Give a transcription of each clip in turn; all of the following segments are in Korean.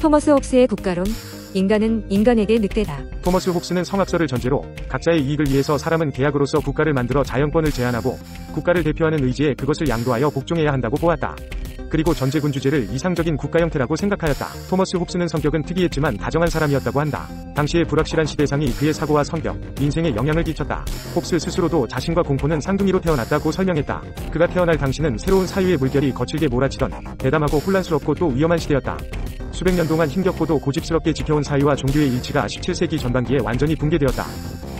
토머스 홉스의 국가론, 인간은 인간에게 늑대다. 토머스 홉스는 성악설을 전제로 각자의 이익을 위해서 사람은 계약으로서 국가를 만들어 자연권을 제한하고 국가를 대표하는 의지에 그것을 양도하여 복종해야 한다고 보았다. 그리고 전제군주제를 이상적인 국가 형태라고 생각하였다. 토머스 홉스는 성격은 특이했지만 다정한 사람이었다고 한다. 당시의 불확실한 시대상이 그의 사고와 성격, 인생에 영향을 끼쳤다. 홉스 스스로도 자신과 공포는 쌍둥이로 태어났다고 설명했다. 그가 태어날 당시는 새로운 사유의 물결이 거칠게 몰아치던 대담하고 혼란스럽고 또 위험한 시대였다. 수백 년 동안 힘겹고도 고집스럽게 지켜온 사유와 종교의 일치가 17세기 전반기에 완전히 붕괴되었다.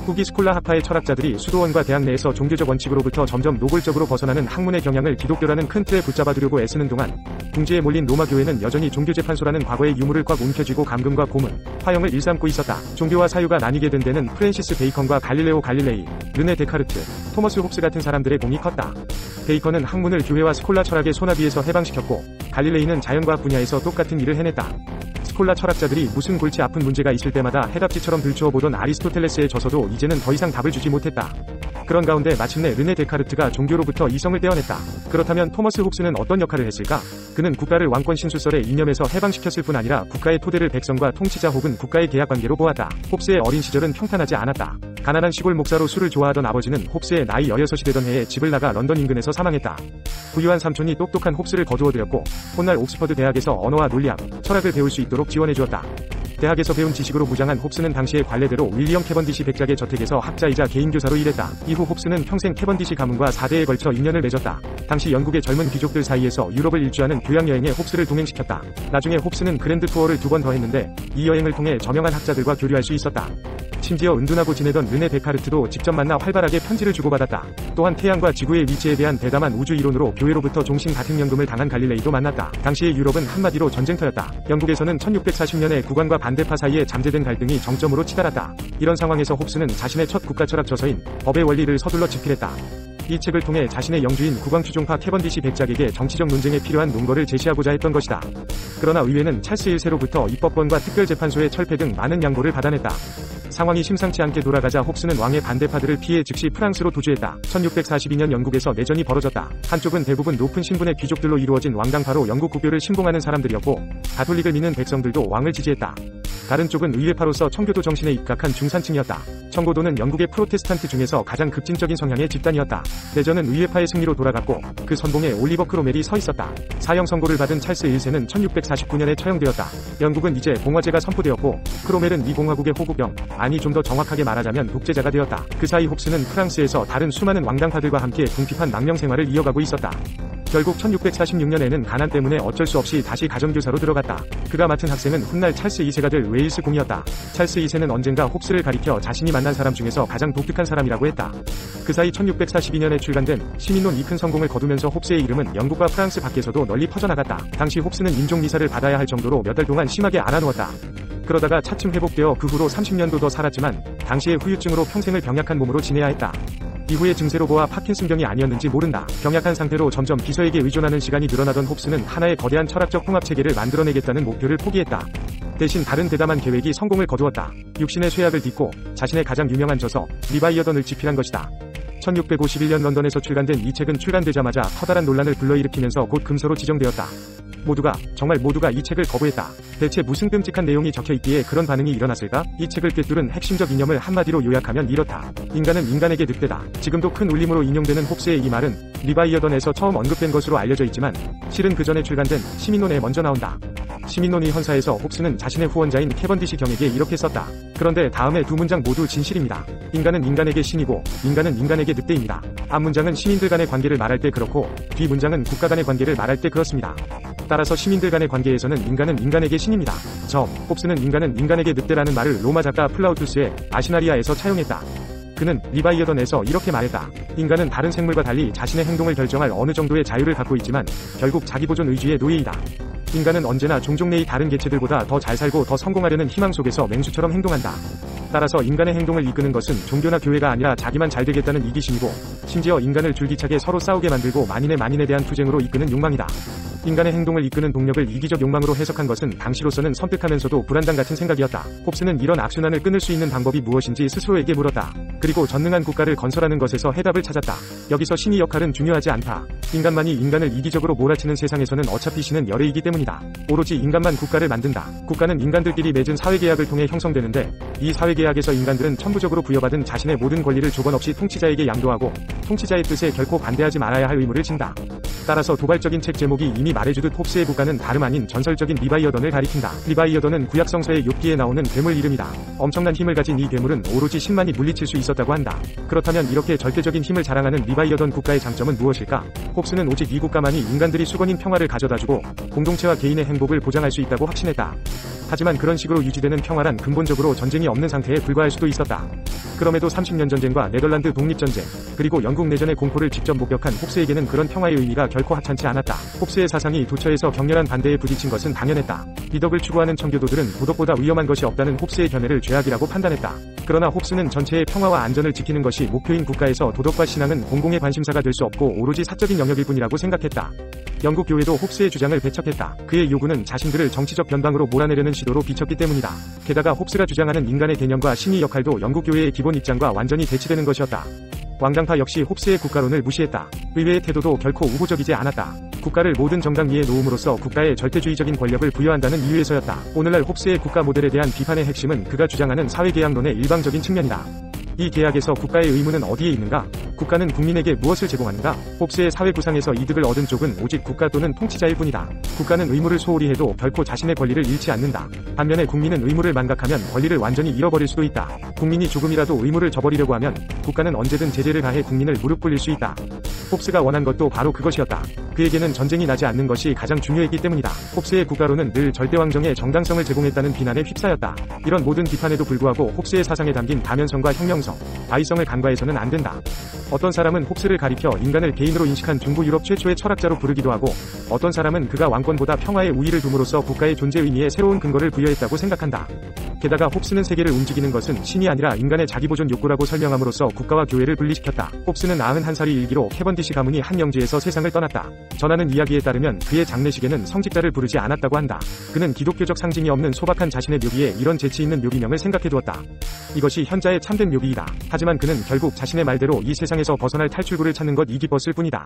후기 스콜라 학파의 철학자들이 수도원과 대학 내에서 종교적 원칙으로부터 점점 노골적으로 벗어나는 학문의 경향을 기독교라는 큰 틀에 붙잡아두려고 애쓰는 동안 궁지에 몰린 로마 교회는 여전히 종교재판소라는 과거의 유물을 꽉 움켜쥐고 감금과 고문, 화형을 일삼고 있었다. 종교와 사유가 나뉘게 된 데는 프랜시스 베이컨과 갈릴레오 갈릴레이, 르네 데카르트, 토머스 홉스 같은 사람들의 공이 컸다. 베이컨은 학문을 교회와 스콜라 철학의 소나비에서 해방시켰고 갈릴레이는 자연과학 분야에서 똑같은 일을 해냈다. 스콜라 철학자들이 무슨 골치 아픈 문제가 있을 때마다 해답지처럼 들추어 보던 아리스토텔레스의 저서도 이제는 더 이상 답을 주지 못했다. 그런 가운데 마침내 르네 데카르트가 종교로부터 이성을 떼어냈다. 그렇다면 토머스 홉스는 어떤 역할을 했을까? 그는 국가를 왕권 신수설의 이념에서 해방시켰을 뿐 아니라 국가의 토대를 백성과 통치자 혹은 국가의 계약관계로 보았다. 홉스의 어린 시절은 평탄하지 않았다. 가난한 시골 목사로 술을 좋아하던 아버지는 홉스의 나이 16이 되던 해에 집을 나가 런던 인근에서 사망했다. 부유한 삼촌이 똑똑한 홉스를 거두어들였고 훗날 옥스퍼드 대학에서 언어와 논리학, 철학을 배울 수 있도록 지원해주었다. 대학에서 배운 지식으로 무장한 홉스는 당시의 관례대로 윌리엄 캐번디시 백작의 저택에서 학자이자 개인교사로 일했다. 이후 홉스는 평생 캐번디시 가문과 4대에 걸쳐 인연을 맺었다. 당시 영국의 젊은 귀족들 사이에서 유럽을 일주하는 교양여행에 홉스를 동행시켰다. 나중에 홉스는 그랜드 투어를 2번 더 했는데 이 여행을 통해 저명한 학자들과 교류할 수 있었다. 심지어 은둔하고 지내던 르네 데카르트도 직접 만나 활발하게 편지를 주고받았다. 또한 태양과 지구의 위치에 대한 대담한 우주 이론으로 교회로부터 종신 가택연금을 당한 갈릴레이도 만났다. 당시의 유럽은 한마디로 전쟁터였다. 영국에서는 1640년에 국왕과 반대파 사이에 잠재된 갈등이 정점으로 치달았다. 이런 상황에서 홉스는 자신의 첫 국가철학 저서인 법의 원리를 서둘러 집필했다. 이 책을 통해 자신의 영주인 국왕추종파 캐번디시 백작에게 정치적 논쟁에 필요한 논거를 제시하고자 했던 것이다. 그러나 의회는 찰스 1세로부터 입법권과 특별재판소의 철폐 등 많은 양보를 받아냈다. 상황이 심상치 않게 돌아가자 홉스는 왕의 반대파들을 피해 즉시 프랑스로 도주했다. 1642년 영국에서 내전이 벌어졌다. 한쪽은 대부분 높은 신분의 귀족들로 이루어진 왕당파로 영국 국교를 신봉하는 사람들이었고 가톨릭을 믿는 백성들도 왕을 지지했다. 다른 쪽은 의회파로서 청교도 정신에 입각한 중산층이었다. 청고도는 영국의 프로테스탄트 중에서 가장 급진적인 성향의 집단이었다. 내전은 의회파의 승리로 돌아갔고 그 선봉에 올리버 크로멜이 서 있었다. 사형 선고를 받은 찰스 1세는 1649년에 처형되었다. 영국은 이제 공화제가 선포되었고 크로멜은 미 공화국의 호국병, 아니 좀 더 정확하게 말하자면 독재자가 되었다. 그 사이 홉스는 프랑스에서 다른 수많은 왕당파들과 함께 궁핍한 망명 생활을 이어가고 있었다. 결국 1646년에는 가난 때문에 어쩔 수 없이 다시 가정교사로 들어갔다. 그가 맡은 학생은 훗날 찰스 2세가 될 웨일스 공이었다. 찰스 2세는 언젠가 홉스를 가리켜 자신이 만난 사람 중에서 가장 독특한 사람이라고 했다. 그 사이 1642년에 출간된 시민론 이 큰 성공을 거두면서 홉스의 이름은 영국과 프랑스 밖에서도 널리 퍼져나갔다. 당시 홉스는 인종미사를 받아야 할 정도로 몇 달 동안 심하게 앓아누웠다. 그러다가 차츰 회복되어 그 후로 30년도 더 살았지만 당시의 후유증으로 평생을 병약한 몸으로 지내야 했다. 이후의 증세로 보아 파킨슨병이 아니었는지 모른다. 병약한 상태로 점점 비서에게 의존하는 시간이 늘어나던 홉스는 하나의 거대한 철학적 통합체계를 만들어내겠다는 목표를 포기했다. 대신 다른 대담한 계획이 성공을 거두었다. 육신의 쇠약을 딛고 자신의 가장 유명한 저서 리바이어던을 집필한 것이다. 1651년 런던에서 출간된 이 책은 출간되자마자 커다란 논란을 불러일으키면서 곧 금서로 지정되었다. 정말 모두가 이 책을 거부했다. 대체 무슨 끔찍한 내용이 적혀있기에 그런 반응이 일어났을까? 이 책을 꿰뚫은 핵심적 이념을 한마디로 요약하면 이렇다. 인간은 인간에게 늑대다. 지금도 큰 울림으로 인용되는 홉스의 이 말은 리바이어던에서 처음 언급된 것으로 알려져 있지만 실은 그 전에 출간된 시민론에 먼저 나온다. 시민론의 헌사에서 홉스는 자신의 후원자인 캐번디시 경에게 이렇게 썼다. 그런데 다음의 두 문장 모두 진실입니다. 인간은 인간에게 신이고 인간은 인간에게 늑대입니다. 앞 문장은 시민들 간의 관계를 말할 때 그렇고 뒤 문장은 국가 간의 관계를 말할 때 그렇습니다. 따라서 시민들 간의 관계에서는 인간은 인간에게 신입니다. 홉스는 인간은 인간에게 늑대라는 말을 로마 작가 플라우투스의 아시나리아에서 차용했다. 그는 리바이어던에서 이렇게 말했다. 인간은 다른 생물과 달리 자신의 행동을 결정할 어느 정도의 자유를 갖고 있지만 결국 자기보존 의지의 노예이다. 인간은 언제나 종족 내의 다른 개체들보다 더 잘 살고 더 성공하려는 희망 속에서 맹수처럼 행동한다. 따라서 인간의 행동을 이끄는 것은 종교나 교회가 아니라 자기만 잘 되겠다는 이기심이고, 심지어 인간을 줄기차게 서로 싸우게 만들고 만인에 대한 투쟁으로 이끄는 욕망이다. 인간의 행동을 이끄는 동력을 이기적 욕망으로 해석한 것은 당시로서는 섬뜩하면서도 불안당 같은 생각이었다. 홉스는 이런 악순환을 끊을 수 있는 방법이 무엇인지 스스로에게 물었다. 그리고 전능한 국가를 건설하는 것에서 해답을 찾았다. 여기서 신의 역할은 중요하지 않다. 인간만이 인간을 이기적으로 몰아치는 세상에서는 어차피 신은 열애이기 때문이다. 오로지 인간만 국가를 만든다. 국가는 인간들끼리 맺은 사회계약을 통해 형성되는데, 이 사회계약에서 인간들은 천부적으로 부여받은 자신의 모든 권리를 조건 없이 통치자에게 양도하고, 통치자의 뜻에 결코 반대하지 말아야 할 의무를 진다. 따라서 도발적인 책 제목이 이미 말해주듯 홉스의 국가는 다름 아닌 전설적인 리바이어던을 가리킨다. 리바이어던은 구약 성서의 욥기에 나오는 괴물 이름이다. 엄청난 힘을 가진 이 괴물은 오로지 신만이 물리칠 수 있었다고 한다. 그렇다면 이렇게 절대적인 힘을 자랑하는 리바이어던 국가의 장점은 무엇일까? 홉스는 오직 이 국가만이 인간들이 수건인 평화를 가져다주고 공동체와 개인의 행복을 보장할 수 있다고 확신했다. 하지만 그런 식으로 유지되는 평화란 근본적으로 전쟁이 없는 상태에 불과할 수도 있었다. 그럼에도 30년 전쟁과 네덜란드 독립전쟁, 그리고 영국 내전의 공포를 직접 목격한 홉스에게는 그런 평화의 의미가 결코 하찮지 않았다. 홉스의 사상이 도처에서 격렬한 반대에 부딪힌 것은 당연했다. 미덕을 추구하는 청교도들은 도덕보다 위험한 것이 없다는 홉스의 견해를 죄악이라고 판단했다. 그러나 홉스는 전체의 평화와 안전을 지키는 것이 목표인 국가에서 도덕과 신앙은 공공의 관심사가 될 수 없고 오로지 사적인 영역일 뿐이라고 생각했다. 영국 교회도 홉스의 주장을 배척했다. 그의 요구는 자신들을 정치적 변방으로 몰아내려는 시도로 비쳤기 때문이다. 게다가 홉스가 주장하는 인간의 개념과 신의 역할도 영국 교회의 기본 입장과 완전히 대치되는 것이었다. 왕당파 역시 홉스의 국가론을 무시했다. 의회의 태도도 결코 우호적이지 않았다. 국가를 모든 정당 위에 놓음으로써 국가에 절대주의적인 권력을 부여한다는 이유에서였다. 오늘날 홉스의 국가 모델에 대한 비판의 핵심은 그가 주장하는 사회계약론의 일방적인 측면이다. 이 계약에서 국가의 의무는 어디에 있는가? 국가는 국민에게 무엇을 제공하는가? 홉스의 사회 구상에서 이득을 얻은 쪽은 오직 국가 또는 통치자일 뿐이다. 국가는 의무를 소홀히 해도 결코 자신의 권리를 잃지 않는다. 반면에 국민은 의무를 만각하면 권리를 완전히 잃어버릴 수도 있다. 국민이 조금이라도 의무를 저버리려고 하면 국가는 언제든 제재를 가해 국민을 무릎 꿇릴 수 있다. 홉스가 원한 것도 바로 그것이었다. 그에게는 전쟁이 나지 않는 것이 가장 중요했기 때문이다. 홉스의 국가론은 늘 절대왕정의 정당성을 제공했다는 비난에 휩싸였다. 이런 모든 비판에도 불구하고 홉스의 사상에 담긴 다면성과 혁명성, 바이성을 간과해서는 안 된다. 어떤 사람은 홉스를 가리켜 인간을 개인으로 인식한 중부 유럽 최초의 철학자로 부르기도 하고, 어떤 사람은 그가 왕권보다 평화의 우위를 둠으로써 국가의 존재 의미에 새로운 근거를 부여했다고 생각한다. 게다가 홉스는 세계를 움직이는 것은 신이 아니라 인간의 자기보존 욕구라고 설명함으로써 국가와 교회를 분리시켰다. 홉스는 91살이 일기로 캐번디시 가문이 한 영지에서 세상을 떠났다. 전하는 이야기에 따르면 그의 장례식에는 성직자를 부르지 않았다고 한다. 그는 기독교적 상징이 없는 소박한 자신의 묘기에 이런 재치 있는 묘기명을 생각해두었다. 이것이 현자의 참된 묘기이다. 하지만 그는 결국 자신의 말대로 이 세상에서 벗어날 탈출구를 찾는 것 이기뻤을 뿐이다.